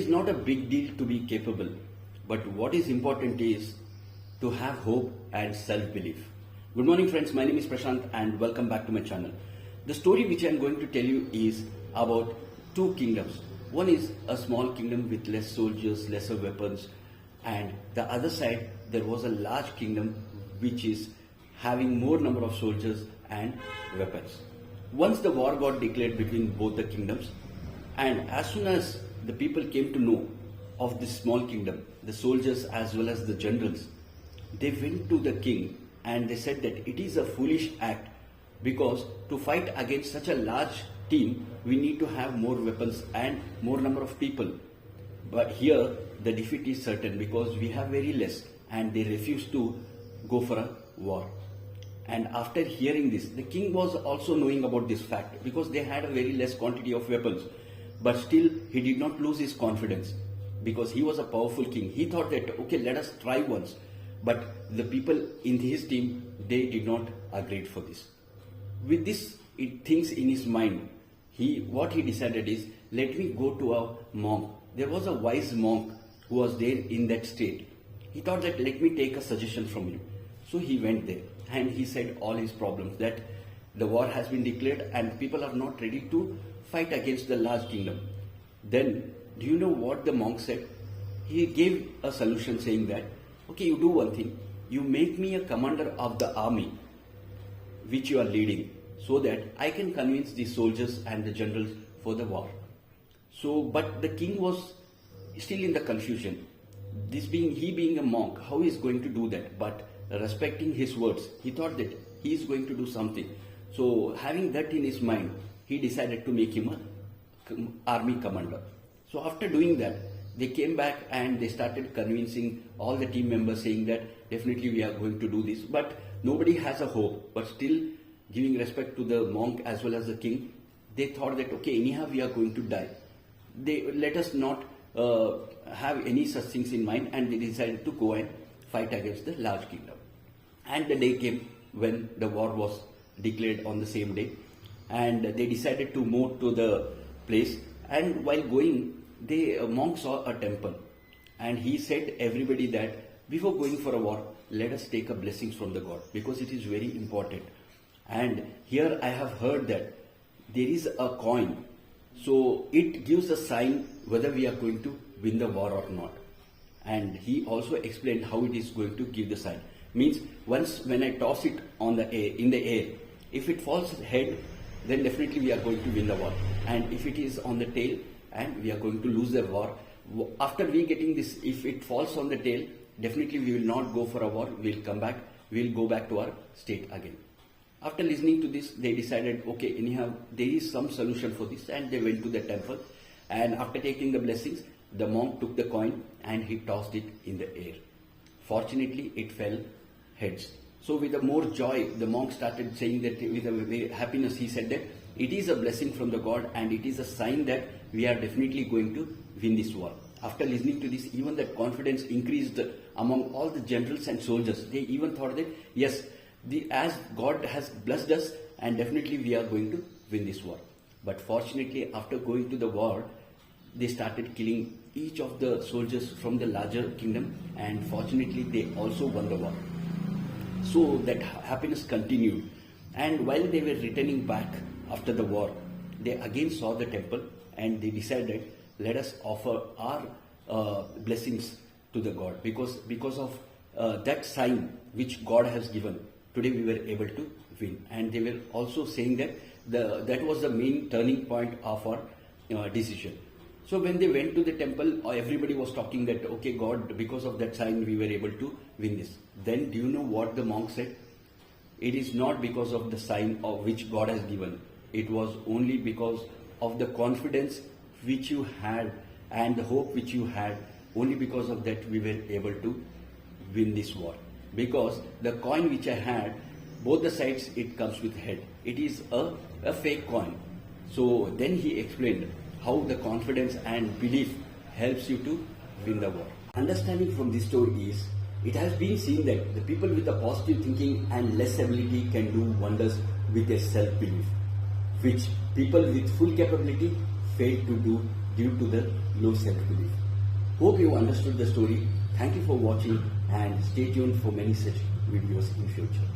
not a big deal to be capable, but what is important is to have hope and self-belief. Good morning friends, my name is Prashant and welcome back to my channel. The story which I am going to tell you is about two kingdoms. One is a small kingdom with less soldiers, lesser weapons, and the other side there was a large kingdom which is having more number of soldiers and weapons. Once the war got declared between both the kingdoms, and as soon as the people came to know of this small kingdom, the soldiers as well as the generals, they went to the king and they said that it is a foolish act because to fight against such a large team we need to have more weapons and more number of people. But here the defeat is certain because we have very less, and they refused to go for a war. And after hearing this, the king was also knowing about this fact because they had a very less quantity of weapons. But still he did not lose his confidence because he was a powerful king. He thought that okay, let us try once. But the people in his team, they did not agree for this. With this things in his mind, what he decided is, let me go to a monk. There was a wise monk who was there in that state. He thought that let me take a suggestion from you. So he went there and he said all his problems, that the war has been declared and people are not ready to fight against the large kingdom. Then do you know what the monk said? He gave a solution saying that, okay, you do one thing, you make me a commander of the army which you are leading, so that I can convince the soldiers and the generals for the war. So, but the king was still in the confusion. He being a monk, how he is going to do that? But respecting his words, he thought that he is going to do something. So having that in his mind, he decided to make him an army commander. So after doing that, they came back and they started convincing all the team members, saying that definitely we are going to do this. But nobody has a hope, but still giving respect to the monk as well as the king, they thought that okay, anyhow we are going to die. Let us not have any such things in mind, and they decided to go and fight against the large kingdom. And the day came when the war was declared on the same day, and they decided to move to the place. And while going, the monk saw a temple, and he said everybody that before going for a war, let us take a blessings from the God because it is very important. And here I have heard that there is a coin, so it gives a sign whether we are going to win the war or not. And he also explained how it is going to give the sign. Means once when I toss it in the air, if it falls head, then definitely we are going to win the war. And if it is on the tail, and we are going to lose the war. After we getting this, if it falls on the tail, definitely we will not go for a war. We will come back. We will go back to our state again. After listening to this, they decided, okay, anyhow, there is some solution for this, and they went to the temple. And after taking the blessings, the monk took the coin and he tossed it in the air. Fortunately, it fell heads. So with a more joy, the monk started saying that with a happiness, he said that it is a blessing from the God and it is a sign that we are definitely going to win this war. After listening to this, even that confidence increased among all the generals and soldiers. They even thought that yes, as God has blessed us, and definitely we are going to win this war. But fortunately, after going to the war, they started killing each of the soldiers from the larger kingdom, and fortunately they also won the war. So that happiness continued, and while they were returning back after the war, they again saw the temple and they decided, let us offer our blessings to the God because of that sign which God has given. Today we were able to win. And they were also saying that that was the main turning point of our decision. So when they went to the temple, everybody was talking that, okay, God, because of that sign we were able to win this. Then do you know what the monk said? It is not because of the sign of which God has given. It was only because of the confidence which you had and the hope which you had. Only because of that we were able to win this war. Because the coin which I had, both the sides it comes with head. It is a fake coin. So then he explained how the confidence and belief helps you to win the war. Understanding from this story is, it has been seen that the people with a positive thinking and less ability can do wonders with their self-belief, which people with full capability fail to do due to the low self-belief. Hope you understood the story. Thank you for watching and stay tuned for many such videos in future.